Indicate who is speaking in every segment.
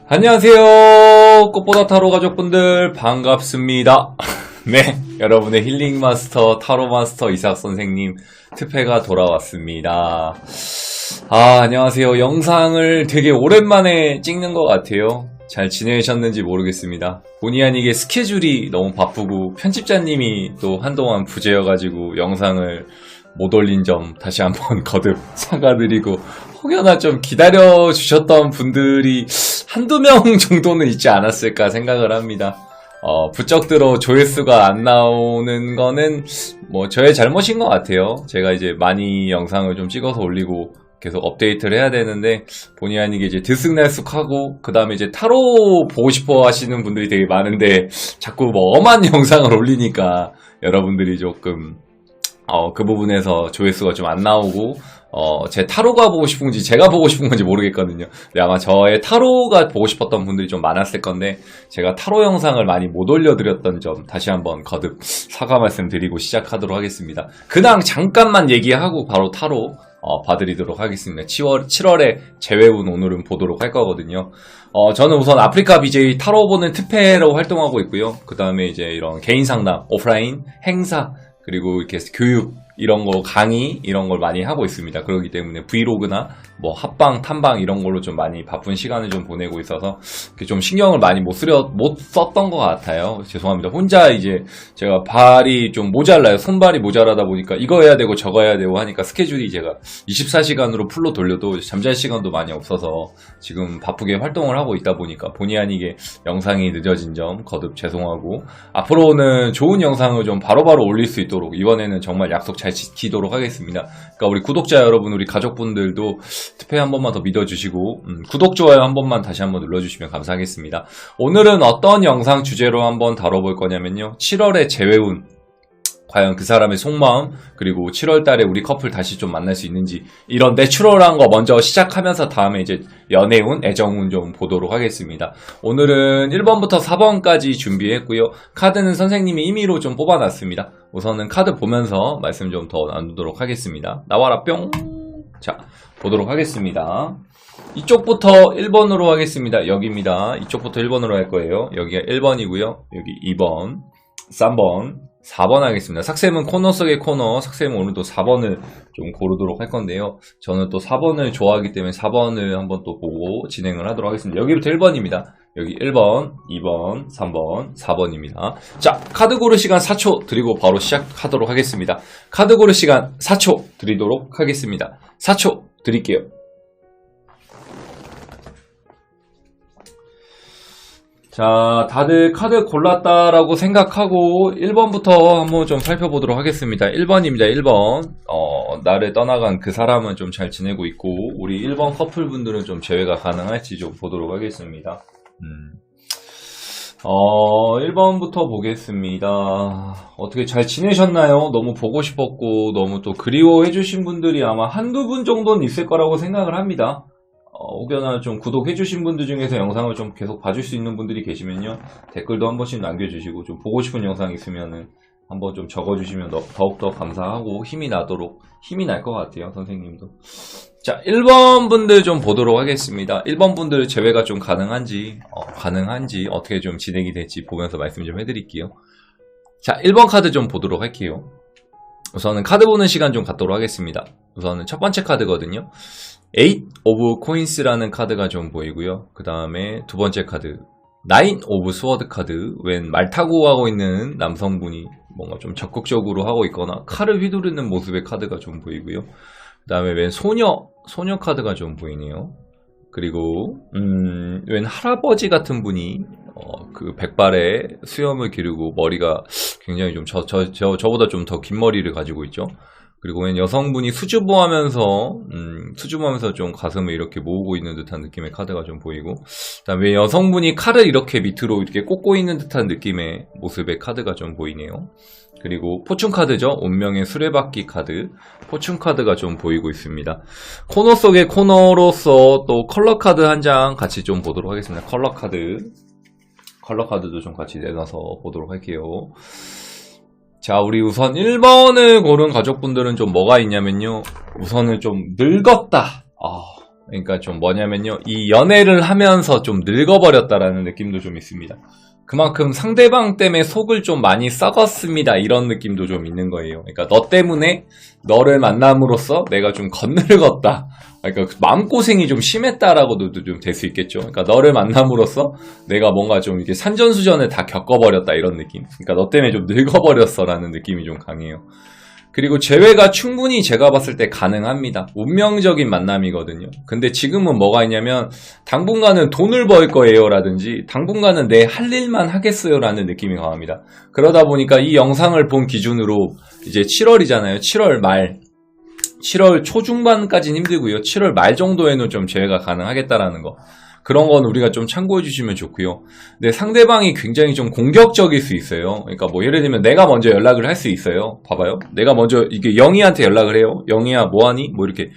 Speaker 1: 안녕하세요. 꽃보다 타로 가족분들 반갑습니다. 네, 여러분의 힐링 마스터 타로 마스터 이삭 선생님 특패가 돌아왔습니다. 안녕하세요. 영상을 되게 오랜만에 찍는 것 같아요. 잘 지내셨는지 모르겠습니다. 본의 아니게 스케줄이 너무 바쁘고 편집자님이 또 한동안 부재여가지고 영상을 못 올린 점 다시 한번 거듭 사과드리고, 혹여나 좀 기다려주셨던 분들이 한두 명 정도는 있지 않았을까 생각을 합니다. 부쩍 들어 조회수가 안 나오는 거는 뭐 저의 잘못인 것 같아요. 제가 이제 많이 영상을 좀 찍어서 올리고 계속 업데이트를 해야 되는데, 본의 아니게 이제 들쑥날쑥하고, 그 다음에 이제 타로 보고 싶어 하시는 분들이 되게 많은데, 자꾸 뭐 엄한 영상을 올리니까 여러분들이 조금 그 부분에서 조회수가 좀 안 나오고, 제 타로가 보고 싶은 건지 제가 보고 싶은 건지 모르겠거든요. 근데 아마 저의 타로가 보고 싶었던 분들이 좀 많았을 건데, 제가 타로 영상을 많이 못 올려드렸던 점 다시 한번 거듭 사과 말씀드리고 시작하도록 하겠습니다. 그냥 잠깐만 얘기하고 바로 타로 봐드리도록 하겠습니다. 7월에 재회운 오늘은 보도록 할 거거든요. 저는 우선 아프리카 BJ 타로 보는 특패로 활동하고 있고요. 그 다음에 이제 이런 개인 상담, 오프라인 행사, 그리고 이렇게 교육, 이런 거 강의 이런 걸 많이 하고 있습니다. 그렇기 때문에 브이로그나 뭐 합방, 탐방 이런 걸로 좀 많이 바쁜 시간을 좀 보내고 있어서 좀 신경을 많이 못 썼던 것 같아요. 죄송합니다. 혼자 이제 제가 발이 좀 모자라요. 손발이 모자라다 보니까 이거 해야 되고 저거 해야 되고 하니까 스케줄이 제가 24시간으로 풀로 돌려도 잠잘 시간도 많이 없어서 지금 바쁘게 활동을 하고 있다 보니까 본의 아니게 영상이 늦어진 점 거듭 죄송하고, 앞으로는 좋은 영상을 좀 바로바로 올릴 수 있도록 이번에는 정말 약속 잘 지키도록 하겠습니다. 그러니까 우리 구독자 여러분, 우리 가족분들도 특패 한 번만 더 믿어주시고 구독, 좋아요 한 번만 다시 한번 눌러주시면 감사하겠습니다. 오늘은 어떤 영상 주제로 한번 다뤄볼 거냐면요, 7월의 재회운, 과연 그 사람의 속마음, 그리고 7월 달에 우리 커플 다시 좀 만날 수 있는지, 이런 내추럴한 거 먼저 시작하면서 다음에 이제 연애운, 애정운 좀 보도록 하겠습니다. 오늘은 1번부터 4번까지 준비했고요. 카드는 선생님이 임의로 좀 뽑아놨습니다. 우선은 카드 보면서 말씀 좀 더 나누도록 하겠습니다. 나와라 뿅! 자, 보도록 하겠습니다. 이쪽부터 1번으로 하겠습니다. 여기입니다. 이쪽부터 1번으로 할 거예요. 여기가 1번이고요. 여기 2번, 3번, 4번 하겠습니다. 삭셈은 코너 속의 코너, 삭셈은 오늘도 4번을 좀 고르도록 할 건데요. 저는 또 4번을 좋아하기 때문에 4번을 한번 또 보고 진행을 하도록 하겠습니다. 여기부터 1번입니다. 여기 1번, 2번, 3번, 4번입니다. 자, 카드 고를 시간 4초 드리고 바로 시작하도록 하겠습니다. 카드 고를 시간 4초 드리도록 하겠습니다. 4초 드릴게요. 자, 다들 카드 골랐다라고 생각하고 1번부터 한번 좀 살펴보도록 하겠습니다. 1번입니다. 1번. 나를 떠나간 그 사람은 좀 잘 지내고 있고, 우리 1번 커플분들은 좀 재회가 가능할지 좀 보도록 하겠습니다. 1번부터 보겠습니다. 어떻게 잘 지내셨나요? 너무 보고 싶었고, 너무 또 그리워해주신 분들이 아마 한두 분 정도는 있을 거라고 생각을 합니다. 혹여나 좀 구독해주신 분들 중에서 영상을 좀 계속 봐줄 수 있는 분들이 계시면요, 댓글도 한 번씩 남겨주시고, 좀 보고 싶은 영상 있으면은 한번 좀 적어주시면 더욱더 감사하고 힘이 나도록, 힘이 날 것 같아요, 선생님도. 자, 1번 분들 좀 보도록 하겠습니다. 1번 분들 재회가 좀 가능한지 어떻게 좀 진행이 될지 보면서 말씀 좀 해드릴게요. 자, 1번 카드 좀 보도록 할게요. 우선은 카드 보는 시간 좀 갖도록 하겠습니다. 우선은 첫 번째 카드거든요. Eight of Coins라는 카드가 좀 보이고요. 그 다음에 두 번째 카드 Nine of Swords 카드, 웬 말 타고 하고 있는 남성분이 뭔가 좀 적극적으로 하고 있거나 칼을 휘두르는 모습의 카드가 좀 보이고요. 그 다음에 웬 소녀 카드가 좀 보이네요. 그리고 웬 할아버지 같은 분이 그 백발에 수염을 기르고 머리가 굉장히 좀 저보다 좀 더 긴 머리를 가지고 있죠. 그리고 웬 여성분이 수줍어하면서 좀 가슴을 이렇게 모으고 있는 듯한 느낌의 카드가 좀 보이고, 그다음에 여성분이 칼을 이렇게 밑으로 이렇게 꽂고 있는 듯한 느낌의 모습의 카드가 좀 보이네요. 그리고 포춘 카드죠. 운명의 수레바퀴 카드, 포춘 카드가 좀 보이고 있습니다. 코너 속의 코너로서 또 컬러 카드 한 장 같이 좀 보도록 하겠습니다. 컬러 컬러 카드도 좀 같이 내놔서 보도록 할게요. 자, 우리 우선 1번을 고른 가족분들은 좀 뭐가 있냐면요. 우선은 좀 늙었다. 그러니까 좀 뭐냐면요. 이 연애를 하면서 좀 늙어버렸다라는 느낌도 좀 있습니다. 그만큼 상대방 때문에 속을 좀 많이 썩었습니다. 이런 느낌도 좀 있는 거예요. 그러니까 너 때문에 너를 만남으로써 내가 좀 건늙었다. 그러니까 마음고생이 좀 심했다라고도 좀 될 수 있겠죠. 그러니까 너를 만남으로써 내가 뭔가 좀 이렇게 산전수전을 다 겪어버렸다. 이런 느낌. 그러니까 너 때문에 좀 늙어버렸어라는 느낌이 좀 강해요. 그리고 재회가 충분히 제가 봤을 때 가능합니다. 운명적인 만남이거든요. 근데 지금은 뭐가 있냐면 당분간은 돈을 벌 거예요 라든지 당분간은 내 할 일만 하겠어요 라는 느낌이 강합니다. 그러다 보니까 이 영상을 본 기준으로 이제 7월이잖아요. 7월 말 7월 초중반까지는 힘들고요. 7월 말 정도에는 좀 재회가 가능하겠다라는 거. 그런 건 우리가 좀 참고해 주시면 좋고요. 근데 상대방이 굉장히 좀 공격적일 수 있어요. 그러니까 뭐 예를 들면 내가 먼저 연락을 할 수 있어요. 봐봐요. 내가 먼저 이게 영희한테 연락을 해요. 영희야 뭐하니? 뭐 이렇게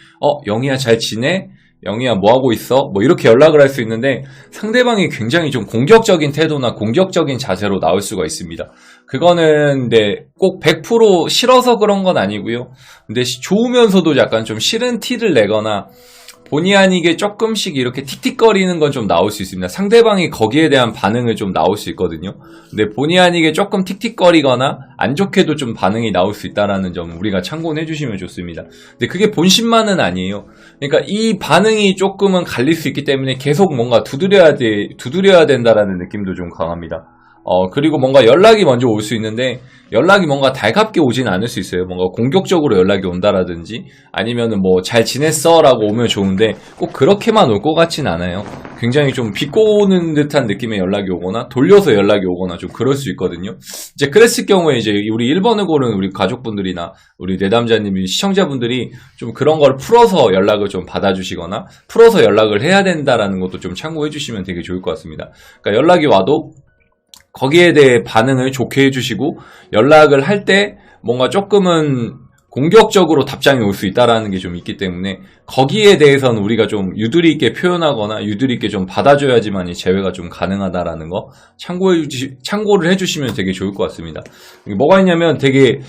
Speaker 1: 영희야 잘 지내? 영희야 뭐하고 있어? 뭐 이렇게 연락을 할 수 있는데 상대방이 굉장히 좀 공격적인 태도나 공격적인 자세로 나올 수가 있습니다. 그거는 근데 꼭 100% 싫어서 그런 건 아니고요. 근데 좋으면서도 약간 좀 싫은 티를 내거나 본의 아니게 조금씩 이렇게 틱틱거리는 건 좀 나올 수 있습니다. 상대방이 거기에 대한 반응을 좀 나올 수 있거든요. 근데 본의 아니게 조금 틱틱거리거나 안 좋게도 좀 반응이 나올 수 있다는 점 우리가 참고해 주시면 좋습니다. 근데 그게 본심만은 아니에요. 그러니까 이 반응이 조금은 갈릴 수 있기 때문에 계속 뭔가 두드려야 된다라는 느낌도 좀 강합니다. 그리고 뭔가 연락이 먼저 올 수 있는데 연락이 뭔가 달갑게 오진 않을 수 있어요. 뭔가 공격적으로 연락이 온다라든지 아니면은 뭐 잘 지냈어? 라고 오면 좋은데 꼭 그렇게만 올 것 같진 않아요. 굉장히 좀 비꼬는 듯한 느낌의 연락이 오거나 돌려서 연락이 오거나 좀 그럴 수 있거든요. 이제 그랬을 경우에 이제 우리 1번을 고른 우리 가족분들이나 우리 내담자님이 시청자분들이 좀 그런 걸 풀어서 연락을 좀 받아주시거나 풀어서 연락을 해야 된다라는 것도 좀 참고해 주시면 되게 좋을 것 같습니다. 그러니까 연락이 와도 거기에 대해 반응을 좋게 해주시고 연락을 할 때 뭔가 조금은 공격적으로 답장이 올 수 있다라는 게 좀 있기 때문에 거기에 대해서는 우리가 좀 유두리 있게 표현하거나 유두리 있게 좀 받아줘야지만이 재회가 좀 가능하다라는 거 참고를 해주시면 되게 좋을 것 같습니다. 뭐가 있냐면 되게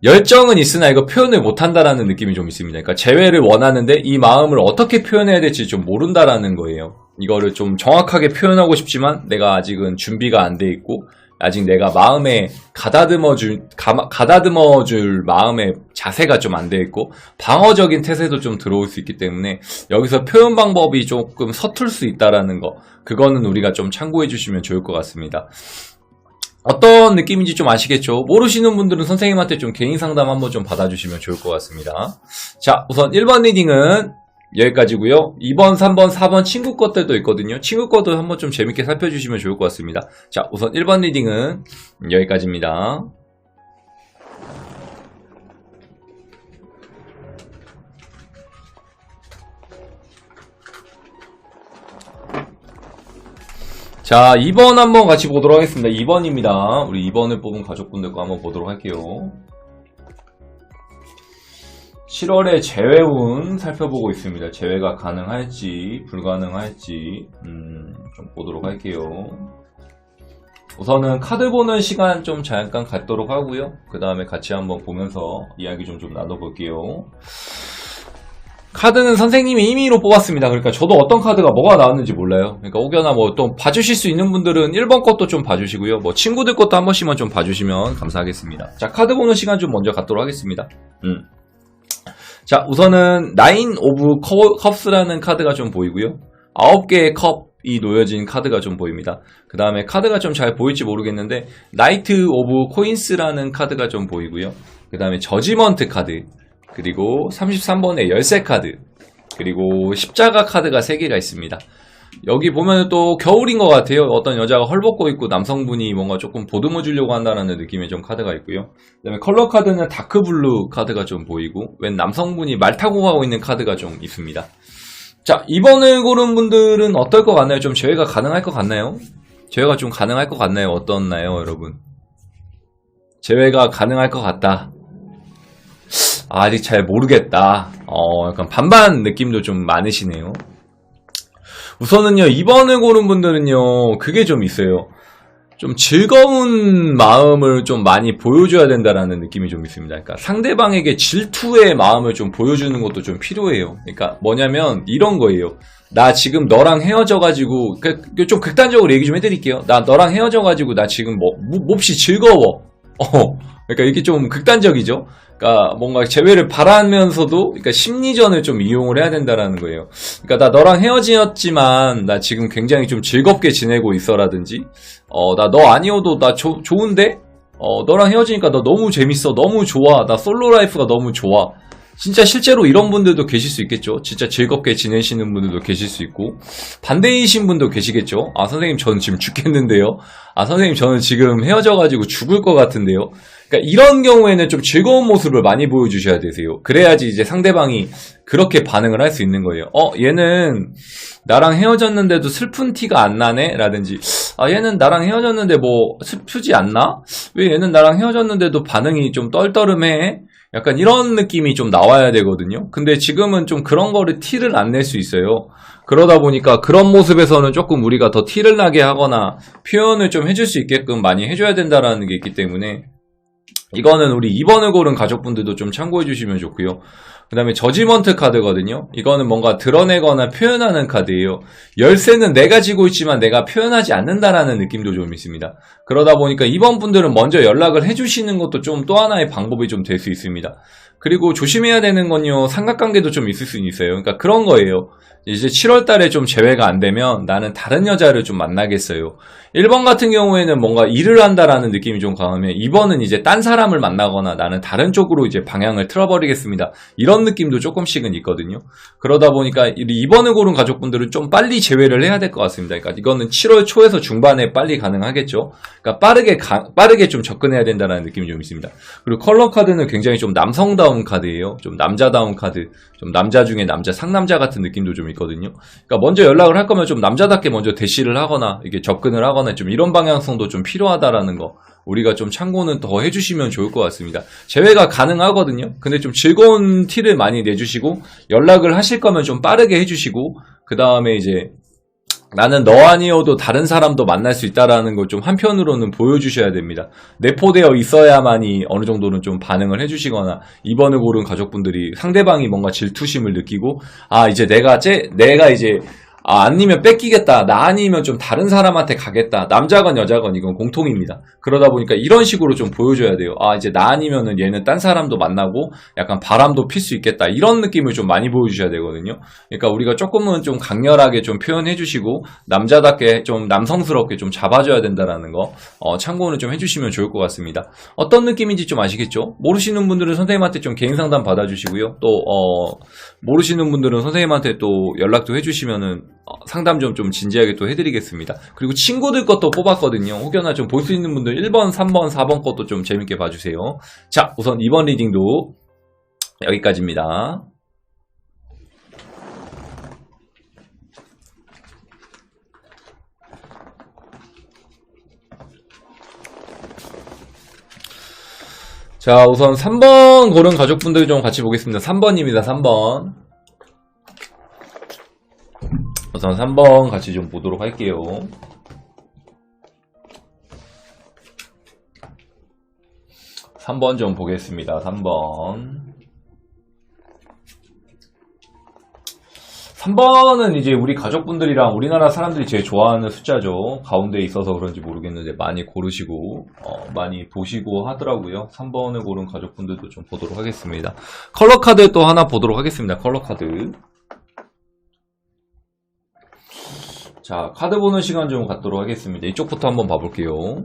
Speaker 1: 열정은 있으나 이거 표현을 못한다라는 느낌이 좀 있습니다. 그러니까 재회를 원하는데 이 마음을 어떻게 표현해야 될지 좀 모른다라는 거예요. 이거를 좀 정확하게 표현하고 싶지만 내가 아직은 준비가 안 돼 있고 아직 내가 마음에 가다듬어 줄 마음의 자세가 좀 안 돼 있고 방어적인 태세도 좀 들어올 수 있기 때문에 여기서 표현 방법이 조금 서툴 수 있다라는 거 그거는 우리가 좀 참고해 주시면 좋을 것 같습니다. 어떤 느낌인지 좀 아시겠죠? 모르시는 분들은 선생님한테 좀 개인 상담 한번 좀 받아주시면 좋을 것 같습니다. 자, 우선 1번 리딩은 여기까지고요. 2번, 3번, 4번 친구 것들도 있거든요. 친구 것도 한번 좀 재밌게 살펴주시면 좋을 것 같습니다. 자, 우선 1번 리딩은 여기까지입니다. 자, 2번 한번 같이 보도록 하겠습니다. 2번입니다. 우리 2번을 뽑은 가족분들 거 한번 보도록 할게요. 7월에 재회운 살펴보고 있습니다. 재회가 가능할지 불가능할지 좀 보도록 할게요. 우선은 카드 보는 시간 좀 잠깐 갖도록 하고요. 그 다음에 같이 한번 보면서 이야기 좀 나눠볼게요. 카드는 선생님이 임의로 뽑았습니다. 그러니까 저도 어떤 카드가 뭐가 나왔는지 몰라요. 그러니까 혹여나 뭐 또 봐주실 수 있는 분들은 1번 것도 좀 봐주시고요. 뭐 친구들 것도 한 번씩만 좀 봐주시면 감사하겠습니다. 자, 카드 보는 시간 좀 먼저 갖도록 하겠습니다. 자, 우선은 9 오브 컵스라는 카드가 좀 보이고요. 9개의 컵이 놓여진 카드가 좀 보입니다. 그 다음에 카드가 좀 잘 보일지 모르겠는데 나이트 오브 코인스라는 카드가 좀 보이고요. 그 다음에 저지먼트 카드, 그리고 33번의 열쇠 카드, 그리고 십자가 카드가 3개가 있습니다. 여기 보면 또 겨울인 것 같아요. 어떤 여자가 헐벗고 있고 남성분이 뭔가 조금 보듬어 주려고 한다는 느낌의 좀 카드가 있고요. 그 다음에 컬러 카드는 다크블루 카드가 좀 보이고 웬 남성분이 말 타고 가고 있는 카드가 좀 있습니다. 자, 2번을 고른 분들은 어떨 것 같나요? 좀 재회가 가능할 것 같나요? 재회가 좀 가능할 것 같나요? 어떻나요, 여러분? 재회가 가능할 것 같다. 아직 잘 모르겠다. 약간 반반 느낌도 좀 많으시네요. 우선은요, 2번을 고른 분들은요, 그게 좀 있어요. 좀 즐거운 마음을 좀 많이 보여줘야 된다라는 느낌이 좀 있습니다. 그러니까 상대방에게 질투의 마음을 좀 보여주는 것도 좀 필요해요. 그러니까 뭐냐면 이런 거예요. 나 지금 너랑 헤어져가지고, 좀 극단적으로 얘기 좀 해드릴게요. 나 너랑 헤어져가지고 나 지금 몹시 즐거워. 그러니까 이렇게 좀 극단적이죠. 그러니까 뭔가 재회를 바라면서도, 그러니까 심리전을 좀 이용을 해야 된다라는 거예요. 그러니까 나 너랑 헤어지었지만 나 지금 굉장히 좀 즐겁게 지내고 있어라든지, 나 너 아니어도 나 좋은데? 너랑 헤어지니까 나 너무 재밌어, 너무 좋아, 나 솔로 라이프가 너무 좋아. 진짜 실제로 이런 분들도 계실 수 있겠죠. 진짜 즐겁게 지내시는 분들도 계실 수 있고, 반대이신 분도 계시겠죠. 아, 선생님 저는 지금 죽겠는데요. 아, 선생님 저는 지금 헤어져가지고 죽을 것 같은데요. 그러니까 이런 경우에는 좀 즐거운 모습을 많이 보여주셔야 되세요. 그래야지 이제 상대방이 그렇게 반응을 할 수 있는 거예요. 얘는 나랑 헤어졌는데도 슬픈 티가 안 나네? 라든지, 아, 얘는 나랑 헤어졌는데 뭐 슬프지 않나? 왜 얘는 나랑 헤어졌는데도 반응이 좀 떨떠름해? 약간 이런 느낌이 좀 나와야 되거든요. 근데 지금은 좀 그런 거를 티를 안 낼 수 있어요. 그러다 보니까 그런 모습에서는 조금 우리가 더 티를 나게 하거나 표현을 좀 해줄 수 있게끔 많이 해줘야 된다라는 게 있기 때문에, 이거는 우리 2번을 고른 가족분들도 좀 참고해 주시면 좋고요. 그 다음에 저지먼트 카드거든요. 이거는 뭔가 드러내거나 표현하는 카드예요. 열쇠는 내가 쥐고 있지만 내가 표현하지 않는다라는 느낌도 좀 있습니다. 그러다 보니까 2번 분들은 먼저 연락을 해주시는 것도 좀 또 하나의 방법이 좀 될 수 있습니다. 그리고 조심해야 되는 건요, 삼각관계도 좀 있을 수 있어요. 그러니까 그런 거예요. 이제 7월 달에 좀 재회가 안 되면 나는 다른 여자를 좀 만나겠어요. 1번 같은 경우에는 뭔가 일을 한다라는 느낌이 좀 강하면, 2번은 이제 딴 사람을 만나거나 나는 다른 쪽으로 이제 방향을 틀어버리겠습니다. 이런 느낌도 조금씩은 있거든요. 그러다 보니까 2번을 고른 가족분들은 좀 빨리 재회를 해야 될 것 같습니다. 그러니까 이거는 7월 초에서 중반에 빨리 가능하겠죠. 그러니까 빠르게 좀 접근해야 된다는 느낌이 좀 있습니다. 그리고 컬러 카드는 굉장히 좀 남성다운 카드예요. 좀 남자다운 카드, 좀 남자 중에 남자, 상남자 같은 느낌도 좀 있거든요. 그러니까 먼저 연락을 할 거면 좀 남자답게 먼저 대시를 하거나 이게 접근을 하거나 좀 이런 방향성도 좀 필요하다라는 거, 우리가 좀 참고는 더 해주시면 좋을 것 같습니다. 재회가 가능하거든요. 근데 좀 즐거운 티를 많이 내주시고, 연락을 하실 거면 좀 빠르게 해주시고, 그 다음에 이제 나는 너 아니어도 다른 사람도 만날 수 있다라는 걸 좀 한편으로는 보여주셔야 됩니다. 내포되어 있어야만이 어느 정도는 좀 반응을 해주시거나, 2번을 고른 가족분들이 상대방이 뭔가 질투심을 느끼고, 아, 이제 내가 이제 아니면 뺏기겠다, 나 아니면 좀 다른 사람한테 가겠다, 남자건 여자건 이건 공통입니다. 그러다 보니까 이런 식으로 좀 보여줘야 돼요. 아, 이제 나 아니면은 얘는 딴 사람도 만나고 약간 바람도 필 수 있겠다, 이런 느낌을 좀 많이 보여주셔야 되거든요. 그러니까 우리가 조금은 좀 강렬하게 좀 표현해 주시고, 남자답게 좀 남성스럽게 좀 잡아줘야 된다라는 거, 참고는 좀 해주시면 좋을 것 같습니다. 어떤 느낌인지 좀 아시겠죠? 모르시는 분들은 선생님한테 좀 개인 상담 받아주시고요. 또 모르시는 분들은 선생님한테 또 연락도 해주시면은 상담 좀 진지하게 또 해드리겠습니다. 그리고 친구들 것도 뽑았거든요. 혹여나 좀 볼 수 있는 분들 1번, 3번, 4번 것도 좀 재밌게 봐주세요. 자, 우선 2번 리딩도 여기까지입니다. 자, 우선 3번 고른 가족분들 좀 같이 보겠습니다. 3번입니다. 3번. 우선 3번 같이 좀 보도록 할게요. 3번 좀 보겠습니다. 3번은 이제 우리 가족분들이랑 우리나라 사람들이 제일 좋아하는 숫자죠. 가운데 있어서 그런지 모르겠는데 많이 고르시고 많이 보시고 하더라고요. 3번을 고른 가족분들도 좀 보도록 하겠습니다. 컬러 카드 또 하나 보도록 하겠습니다. 컬러 카드. 자, 카드 보는 시간 좀 갖도록 하겠습니다. 이쪽부터 한번 봐볼게요.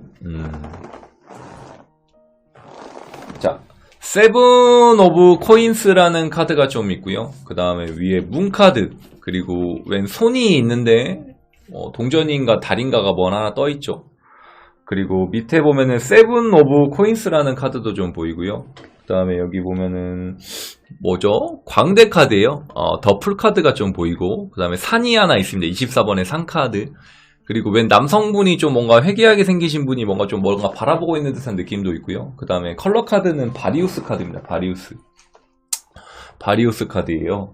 Speaker 1: 자, 세븐 오브 코인스라는 카드가 좀 있고요. 그 다음에 위에 문 카드, 그리고 왼 손이 있는데 동전인가 달인가가 뭐 하나 떠 있죠. 그리고 밑에 보면은 세븐 오브 코인스라는 카드도 좀 보이고요. 그 다음에 여기 보면은 뭐죠? 광대 카드예요. 더풀 카드가 좀 보이고, 그 다음에 산이 하나 있습니다. 24번의 산 카드. 그리고 웬 남성분이 좀 뭔가 회개하게 생기신 분이 뭔가 바라보고 있는 듯한 느낌도 있고요. 그 다음에 컬러 카드는 바리우스 카드입니다. 바리우스. 바리우스 카드예요.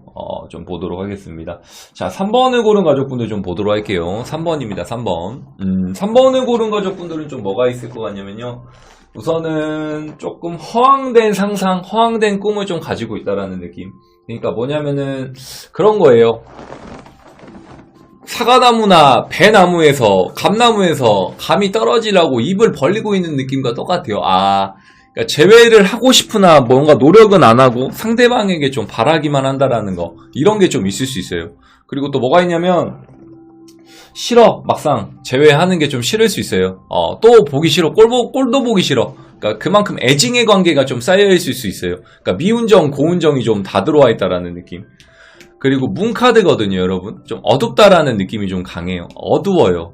Speaker 1: 좀 보도록 하겠습니다. 자, 3번을 고른 가족분들 좀 보도록 할게요. 3번입니다. 3번. 3번을 고른 가족분들은 좀 뭐가 있을 것 같냐면요. 우선은 조금 허황된 상상, 허황된 꿈을 좀 가지고 있다라는 느낌. 그러니까 뭐냐면은 그런 거예요. 사과나무나 배나무에서, 감나무에서 감이 떨어지라고 입을 벌리고 있는 느낌과 똑같아요. 그러니까 제외를 하고 싶으나 뭔가 노력은 안 하고 상대방에게 좀 바라기만 한다라는 거. 이런 게 좀 있을 수 있어요. 그리고 또 뭐가 있냐면, 싫어. 막상 제외하는 게 좀 싫을 수 있어요. 또 보기 싫어. 꼴도 보기 싫어. 그러니까 그만큼 애증의 관계가 좀 쌓여 있을 수 있어요. 그러니까 미운정, 고운정이 좀 다 들어와 있다라는 느낌. 그리고 문카드거든요, 여러분. 좀 어둡다라는 느낌이 좀 강해요. 어두워요.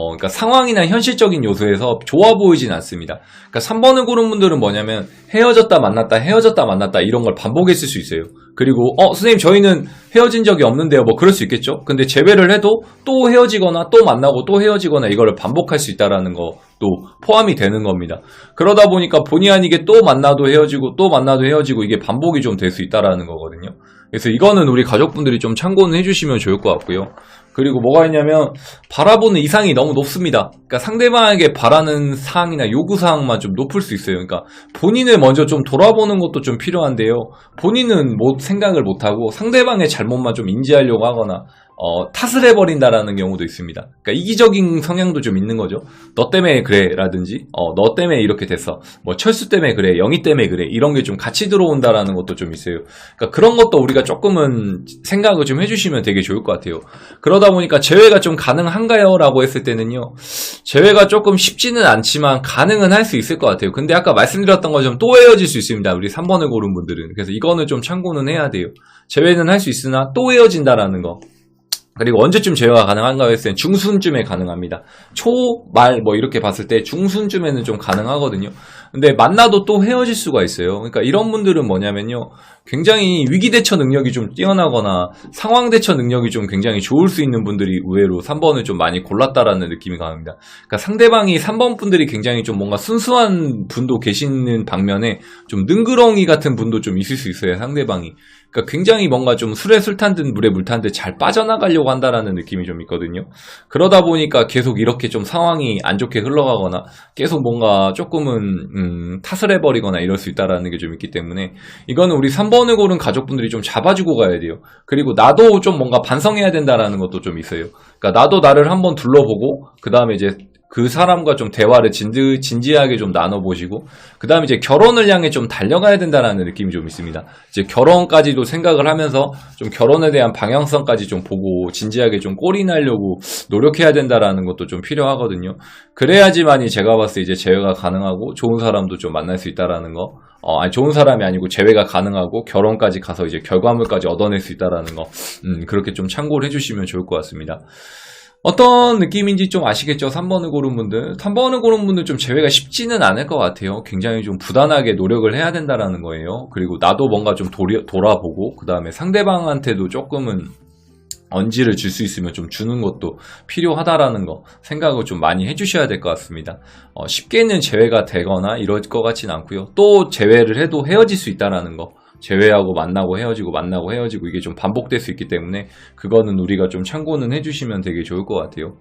Speaker 1: 그러니까 상황이나 현실적인 요소에서 좋아 보이진 않습니다. 그러니까 3번을 고른 분들은 뭐냐면 헤어졌다 만났다 이런 걸 반복했을 수 있어요. 그리고 선생님 저희는 헤어진 적이 없는데요. 뭐 그럴 수 있겠죠. 근데 제외를 해도 또 헤어지거나 또 만나고 또 헤어지거나 이거를 반복할 수 있다라는 것도 포함이 되는 겁니다. 그러다 보니까 본의 아니게 또 만나도 헤어지고 또 만나도 헤어지고 이게 반복이 좀 될 수 있다라는 거거든요. 그래서 이거는 우리 가족분들이 좀 참고는 해주시면 좋을 것 같고요. 그리고 뭐가 있냐면 바라보는 이상이 너무 높습니다. 그러니까 상대방에게 바라는 사항이나 요구사항만 좀 높을 수 있어요. 그러니까 본인을 먼저 좀 돌아보는 것도 좀 필요한데요. 본인은 생각을 못하고 상대방의 잘못만 좀 인지하려고 하거나 탓을 해버린다라는 경우도 있습니다. 그러니까 이기적인 성향도 좀 있는 거죠. 너 때문에 그래 라든지 너 때문에 이렇게 됐어. 뭐 철수 때문에 그래, 영희 때문에 그래. 이런 게 좀 같이 들어온다라는 것도 좀 있어요. 그러니까 그런 것도 우리가 조금은 생각을 좀 해주시면 되게 좋을 것 같아요. 그러다 보니까 재회가 좀 가능한가요? 라고 했을 때는요. 재회가 조금 쉽지는 않지만 가능은 할 수 있을 것 같아요. 근데 아까 말씀드렸던 것처럼 또 헤어질 수 있습니다. 우리 3번을 고른 분들은. 그래서 이거는 좀 참고는 해야 돼요. 재회는 할 수 있으나 또 헤어진다라는 거. 그리고 언제쯤 제어가 가능한가 했을 때 중순쯤에 가능합니다. 초, 말 뭐 이렇게 봤을 때 중순쯤에는 좀 가능하거든요. 근데 만나도 또 헤어질 수가 있어요. 그러니까 이런 분들은 뭐냐면요. 굉장히 위기 대처 능력이 좀 뛰어나거나 상황 대처 능력이 좀 굉장히 좋을 수 있는 분들이 의외로 3번을 좀 많이 골랐다라는 느낌이 강합니다. 그러니까 상대방이 3번 분들이 굉장히 좀 뭔가 순수한 분도 계시는 반면에 좀 능그렁이 같은 분도 좀 있을 수 있어요. 상대방이. 그러니까 굉장히 뭔가 좀 술에 술 탄 듯 물에 물 탄 듯 잘 빠져나가려고 한다라는 느낌이 좀 있거든요. 그러다 보니까 계속 이렇게 좀 상황이 안 좋게 흘러가거나 계속 뭔가 조금은 탓을 해버리거나 이럴 수 있다라는 게 좀 있기 때문에 이거는 우리 3번을 고른 가족분들이 좀 잡아주고 가야 돼요. 그리고 나도 좀 뭔가 반성해야 된다라는 것도 좀 있어요. 그러니까 나도 나를 한번 둘러보고 그 다음에 이제 그 사람과 좀 대화를 진지하게 좀 나눠보시고, 그 다음에 이제 결혼을 향해 좀 달려가야 된다는 느낌이 좀 있습니다. 이제 결혼까지도 생각을 하면서 좀 결혼에 대한 방향성까지 좀 보고 진지하게 좀 꼴이 나려고 노력해야 된다라는 것도 좀 필요하거든요. 그래야지만이 제가 봤을 때 이제 재회가 가능하고 좋은 사람도 좀 만날 수 있다라는 거. 아니 좋은 사람이 아니고 재회가 가능하고 결혼까지 가서 이제 결과물까지 얻어낼 수 있다라는 거. 그렇게 좀 참고를 해주시면 좋을 것 같습니다. 어떤 느낌인지 좀 아시겠죠? 3번을 고른 분들. 3번을 고른 분들 좀 재회가 쉽지는 않을 것 같아요. 굉장히 좀 부단하게 노력을 해야 된다라는 거예요. 그리고 나도 뭔가 좀 돌아보고, 그 다음에 상대방한테도 조금은 언지를 줄 수 있으면 좀 주는 것도 필요하다라는 거 생각을 좀 많이 해주셔야 될 것 같습니다. 쉽게는 재회가 되거나 이럴 것 같진 않고요. 또 재회를 해도 헤어질 수 있다라는 거. 재회하고 만나고 헤어지고 만나고 헤어지고 이게 좀 반복될 수 있기 때문에 그거는 우리가 좀 참고는 해주시면 되게 좋을 것 같아요.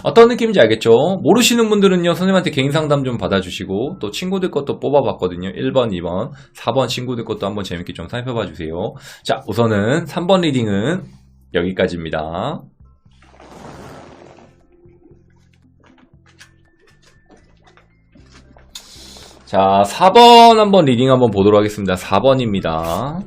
Speaker 1: 어떤 느낌인지 알겠죠? 모르시는 분들은요 선생님한테 개인 상담 좀 받아주시고 또 친구들 것도 뽑아봤거든요. 1번, 2번, 4번 친구들 것도 한번 재밌게 좀 살펴봐 주세요. 자, 우선은 3번 리딩은 여기까지입니다. 자, 4번 한번 리딩 한번 보도록 하겠습니다. 4번입니다.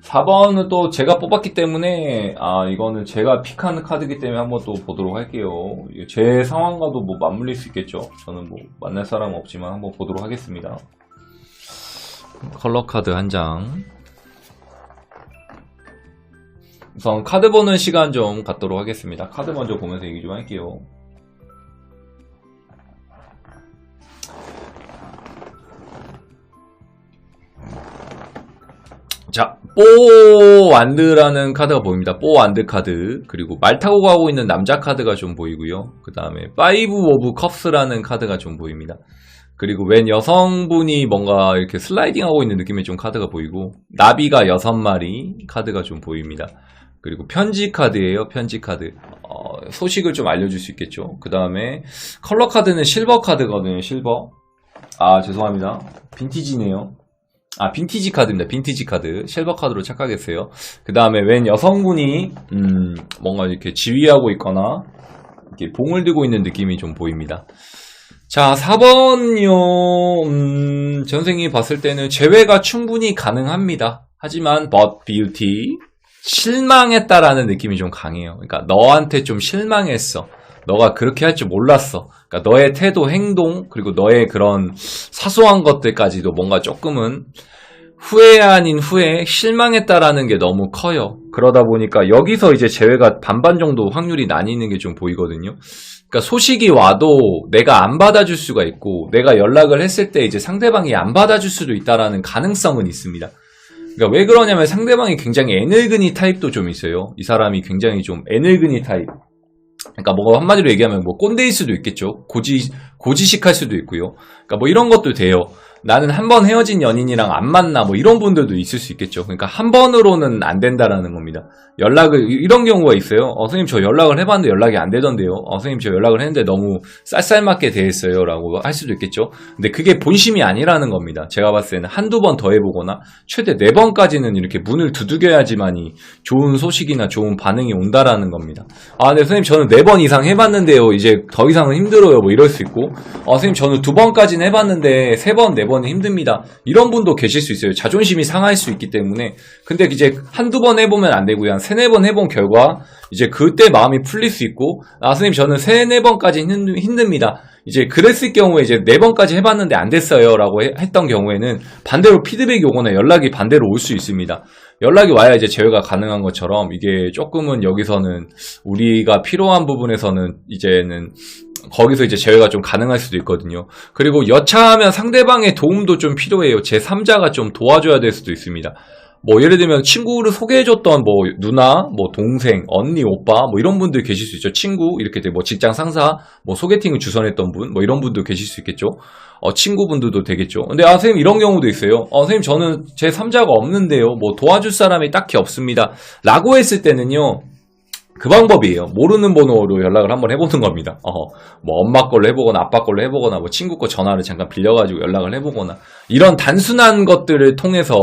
Speaker 1: (4번은) 또 제가 뽑았기 때문에 이거는 제가 픽하는 카드이기 때문에 한번 또 보도록 할게요. 제 상황과도 뭐 맞물릴 수 있겠죠. 저는 뭐 만날 사람은 없지만 한번 보도록 하겠습니다. 컬러 카드 한 장. 우선 카드 보는 시간 좀 갖도록 하겠습니다. 카드 먼저 보면서 얘기 좀 할게요. 자, 뽀완드라는 카드가 보입니다. 뽀완드 카드. 그리고 말 타고 가고 있는 남자 카드가 좀 보이고요. 그 다음에 파이브 오브 컵스라는 카드가 좀 보입니다. 그리고 웬 여성분이 뭔가 이렇게 슬라이딩하고 있는 느낌의 좀 카드가 보이고, 나비가 6마리 카드가 좀 보입니다. 그리고 편지 카드예요. 편지 카드. 소식을 좀 알려줄 수 있겠죠. 그 다음에 컬러 카드는 실버 카드거든요. 실버. 아, 죄송합니다. 빈티지네요. 아, 빈티지 카드입니다. 빈티지 카드. 실버 카드로 착각했어요. 그 다음에 웬 여성분이 뭔가 이렇게 지휘하고 있거나 이렇게 봉을 들고 있는 느낌이 좀 보입니다. 자, 4번요. 선생님이 봤을 때는 제외가 충분히 가능합니다. 하지만 but beauty 실망했다라는 느낌이 좀 강해요. 그러니까 너한테 좀 실망했어. 너가 그렇게 할 줄 몰랐어. 그러니까 너의 태도, 행동, 그리고 너의 그런 사소한 것들까지도 뭔가 조금은 후회 아닌 후회, 실망했다라는 게 너무 커요. 그러다 보니까 여기서 이제 제외가 반반 정도 확률이 나뉘는 게 좀 보이거든요. 그러니까 소식이 와도 내가 안 받아줄 수가 있고, 내가 연락을 했을 때 이제 상대방이 안 받아줄 수도 있다라는 가능성은 있습니다. 그러니까 왜 그러냐면 상대방이 굉장히 애늙은이 타입도 좀 있어요. 이 사람이 굉장히 좀 애늙은이 타입. 그러니까 뭐 한마디로 얘기하면 뭐 꼰대일 수도 있겠죠. 고지식할 수도 있고요. 그러니까 뭐 이런 것도 돼요. 나는 한 번 헤어진 연인이랑 안 만나 뭐 이런 분들도 있을 수 있겠죠. 그러니까 한 번으로는 안 된다라는 겁니다. 연락을 이런 경우가 있어요. 선생님 저 연락을 해봤는데 연락이 안 되던데요. 선생님 저 연락을 했는데 너무 쌀쌀맞게 대했어요 라고 할 수도 있겠죠. 근데 그게 본심이 아니라는 겁니다. 제가 봤을 때는 한두 번 더 해보거나 최대 4번까지는 이렇게 문을 두들겨야지만이 좋은 소식이나 좋은 반응이 온다라는 겁니다. 아, 네 선생님 저는 4번 이상 해봤는데요. 이제 더 이상은 힘들어요. 뭐 이럴 수 있고, 선생님 저는 2번까지는 해봤는데 3번, 4번은 힘듭니다. 이런 분도 계실 수 있어요. 자존심이 상할 수 있기 때문에. 근데 이제 한두 번 해보면 안 되고요. 한 3, 4번 해본 결과 이제 그때 마음이 풀릴 수 있고, 아 선생님 저는 3, 4번까지 힘듭니다. 이제 그랬을 경우에 이제 4번까지 해봤는데 안 됐어요 라고 했던 경우에는 반대로 피드백이 오거나 연락이 반대로 올 수 있습니다. 연락이 와야 이제 제외가 가능한 것처럼 이게 조금은 여기서는 우리가 필요한 부분에서는 이제는 거기서 이제 제외가 좀 가능할 수도 있거든요. 그리고 여차하면 상대방의 도움도 좀 필요해요. 제3자가 좀 도와줘야 될 수도 있습니다. 뭐 예를 들면 친구를 소개해줬던 뭐 누나, 뭐 동생, 언니, 오빠 뭐 이런 분들 계실 수 있죠. 친구 이렇게 뭐 직장 상사, 뭐 소개팅을 주선했던 분, 뭐 이런 분도 계실 수 있겠죠. 친구분들도 되겠죠. 근데 선생님 이런 경우도 있어요. 선생님 저는 제 3자가 없는데요. 뭐 도와줄 사람이 딱히 없습니다. 라고 했을 때는요. 그 방법이에요. 모르는 번호로 연락을 한번 해보는 겁니다. 뭐 엄마 걸로 해보거나 아빠 걸로 해보거나 뭐 친구 거 전화를 잠깐 빌려가지고 연락을 해보거나 이런 단순한 것들을 통해서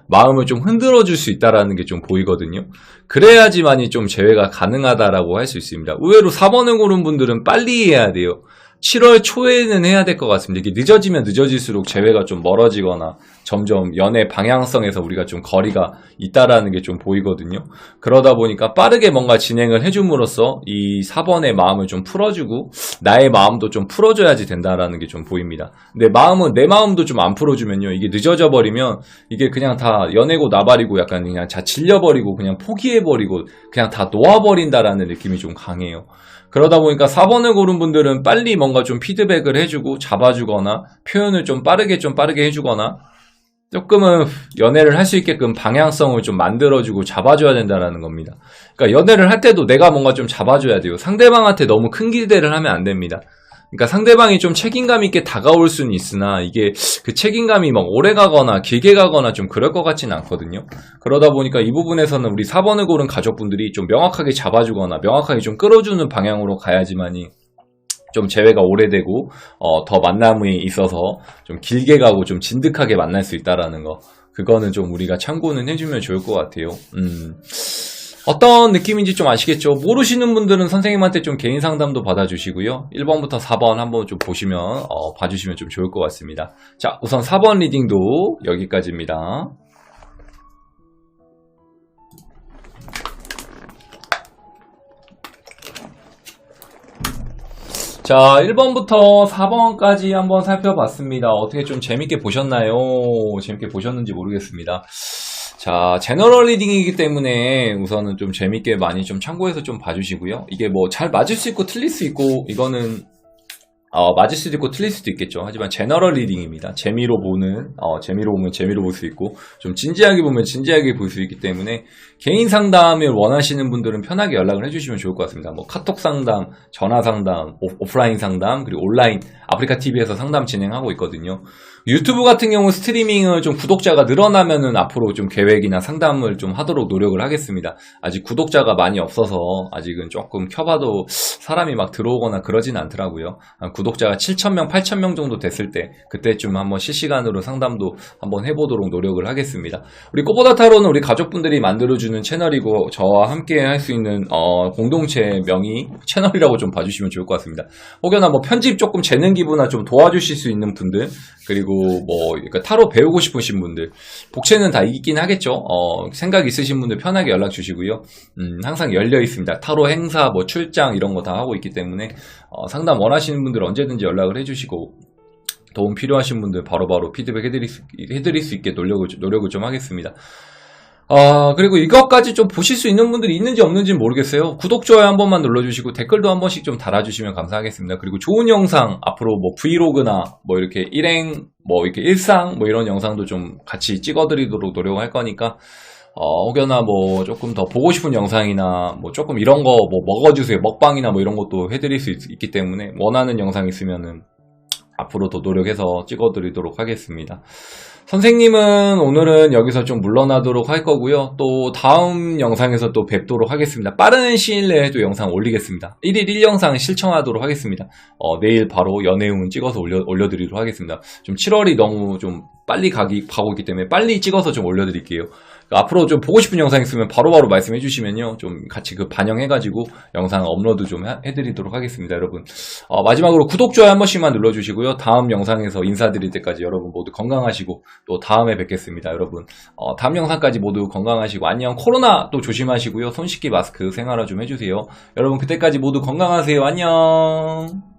Speaker 1: 마음을 좀 흔들어줄 수 있다라는 게 좀 보이거든요. 그래야지만이 좀 제외가 가능하다라고 할 수 있습니다. 의외로 4번을 고른 분들은 빨리 해야 돼요. 7월 초에는 해야 될 것 같습니다. 이게 늦어지면 늦어질수록 제외가 좀 멀어지거나 점점 연애 방향성에서 우리가 좀 거리가 있다라는 게 좀 보이거든요. 그러다 보니까 빠르게 뭔가 진행을 해줌으로써 이 4번의 마음을 좀 풀어주고 나의 마음도 좀 풀어줘야지 된다라는 게 좀 보입니다. 근데 내 마음도 좀 안 풀어주면요. 이게 늦어져 버리면 이게 그냥 다 연애고 나발이고 약간 그냥 다 질려버리고 그냥 포기해버리고 그냥 다 놓아버린다라는 느낌이 좀 강해요. 그러다 보니까 4번을 고른 분들은 빨리 뭔가 좀 피드백을 해주고 잡아주거나 표현을 좀 빠르게 해주거나 조금은 연애를 할 수 있게끔 방향성을 좀 만들어주고 잡아줘야 된다는 겁니다. 그러니까 연애를 할 때도 내가 뭔가 좀 잡아줘야 돼요. 상대방한테 너무 큰 기대를 하면 안 됩니다. 그러니까 상대방이 좀 책임감 있게 다가올 수는 있으나 이게 그 책임감이 막 오래 가거나 길게 가거나 좀 그럴 것 같지는 않거든요. 그러다 보니까 이 부분에서는 우리 4번을 고른 가족분들이 좀 명확하게 잡아주거나 명확하게 좀 끌어주는 방향으로 가야지만이 좀 재회가 오래되고 더 만남이 있어서 좀 길게 가고 좀 진득하게 만날 수 있다라는 거, 그거는 좀 우리가 참고는 해주면 좋을 것 같아요. 어떤 느낌인지 좀 아시겠죠? 모르시는 분들은 선생님한테 좀 개인 상담도 받아주시고요. 1번부터 4번 한번 좀 보시면 봐주시면 좀 좋을 것 같습니다. 자, 우선 4번 리딩도 여기까지입니다. 자, 1번부터 4번까지 한번 살펴봤습니다. 어떻게 좀 재밌게 보셨나요? 재밌게 보셨는지 모르겠습니다. 자, 제너럴 리딩이기 때문에 우선은 좀 재밌게 많이 좀 참고해서 좀 봐주시고요. 이게 뭐 잘 맞을 수 있고 틀릴 수 있고 이거는 맞을 수도 있고 틀릴 수도 있겠죠. 하지만 제너럴 리딩입니다. 재미로 보면 재미로 볼 수 있고, 좀 진지하게 보면 진지하게 볼 수 있기 때문에 개인 상담을 원하시는 분들은 편하게 연락을 해주시면 좋을 것 같습니다. 뭐 카톡 상담, 전화 상담, 오프라인 상담, 그리고 온라인 아프리카 TV에서 상담 진행하고 있거든요. 유튜브 같은 경우 스트리밍을 좀 구독자가 늘어나면은 앞으로 좀 계획이나 상담을 좀 하도록 노력을 하겠습니다. 아직 구독자가 많이 없어서 아직은 조금 켜봐도 사람이 막 들어오거나 그러진 않더라고요. 구독자가 7,000명, 8,000명 정도 됐을 때 그때쯤 한번 실시간으로 상담도 한번 해보도록 노력을 하겠습니다. 우리 꽃보다 타로는 우리 가족분들이 만들어주는 채널이고 저와 함께 할 수 있는 공동체 명의 채널이라고 좀 봐주시면 좋을 것 같습니다. 혹여나 뭐 편집 조금 재능 기부나 좀 도와주실 수 있는 분들, 그리고 뭐 그러니까 타로 배우고 싶으신 분들, 복채는 다 있긴 하겠죠. 생각 있으신 분들 편하게 연락 주시고요. 항상 열려 있습니다. 타로 행사, 뭐 출장 이런 거 다 하고 있기 때문에 상담 원하시는 분들 언제든지 연락을 해주시고, 도움 필요하신 분들 바로바로 피드백 해드릴 수 있게 노력을 좀 하겠습니다. 그리고 이것까지 좀 보실 수 있는 분들이 있는지 없는지는 모르겠어요. 구독, 좋아요 한 번만 눌러주시고 댓글도 한 번씩 좀 달아주시면 감사하겠습니다. 그리고 좋은 영상, 앞으로 뭐 브이로그나 뭐 이렇게 일행, 뭐 이렇게 일상, 뭐 이런 영상도 좀 같이 찍어드리도록 노력할 거니까, 혹여나 뭐 조금 더 보고 싶은 영상이나 뭐 조금 이런 거 뭐 먹어주세요. 먹방이나 뭐 이런 것도 해드릴 수 있기 때문에 원하는 영상 있으면은 앞으로 더 노력해서 찍어드리도록 하겠습니다. 선생님은 오늘은 여기서 좀 물러나도록 할 거고요. 또 다음 영상에서 또 뵙도록 하겠습니다. 빠른 시일 내에 또 영상 올리겠습니다. 1일 1영상 실천하도록 하겠습니다. 내일 바로 연애운 찍어서 올려드리도록 하겠습니다. 좀 7월이 너무 좀 빨리 가고 있기 때문에 빨리 찍어서 좀 올려드릴게요. 앞으로 좀 보고 싶은 영상 있으면 바로바로 말씀해 주시면요, 좀 같이 반영해가지고 영상 업로드 좀 해드리도록 하겠습니다. 여러분, 마지막으로 구독, 좋아요 한 번씩만 눌러주시고요. 다음 영상에서 인사드릴 때까지 여러분 모두 건강하시고 또 다음에 뵙겠습니다. 여러분, 다음 영상까지 모두 건강하시고 안녕. 코로나 또 조심하시고요. 손 씻기, 마스크 생활화 좀 해주세요. 여러분, 그때까지 모두 건강하세요. 안녕.